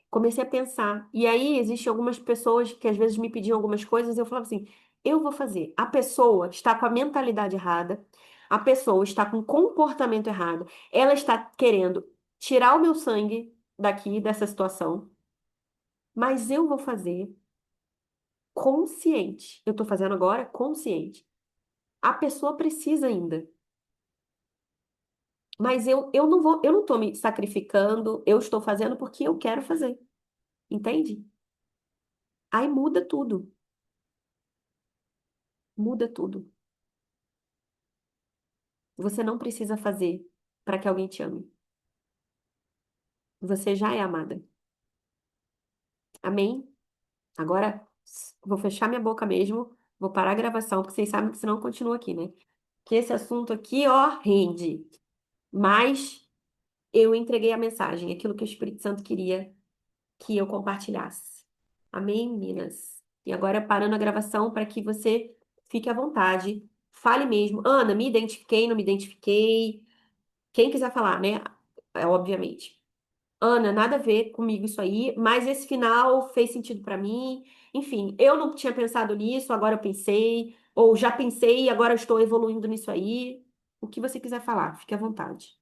Comecei a pensar. E aí, existem algumas pessoas que às vezes me pediam algumas coisas, e eu falava assim: eu vou fazer. A pessoa está com a mentalidade errada, a pessoa está com o comportamento errado, ela está querendo tirar o meu sangue, daqui dessa situação, mas eu vou fazer consciente. Eu tô fazendo agora consciente. A pessoa precisa ainda, mas eu não vou, eu não tô me sacrificando, eu estou fazendo porque eu quero fazer, entende? Aí muda tudo, muda tudo. Você não precisa fazer para que alguém te ame. Você já é amada. Amém? Agora vou fechar minha boca mesmo, vou parar a gravação, porque vocês sabem que senão eu continuo aqui, né? Que esse assunto aqui, ó, rende. Mas eu entreguei a mensagem, aquilo que o Espírito Santo queria que eu compartilhasse. Amém, meninas? E agora parando a gravação para que você fique à vontade. Fale mesmo. Ana, me identifiquei, não me identifiquei. Quem quiser falar, né? É, obviamente. Ana, nada a ver comigo isso aí, mas esse final fez sentido pra mim. Enfim, eu não tinha pensado nisso, agora eu pensei, ou já pensei e agora eu estou evoluindo nisso aí. O que você quiser falar, fique à vontade.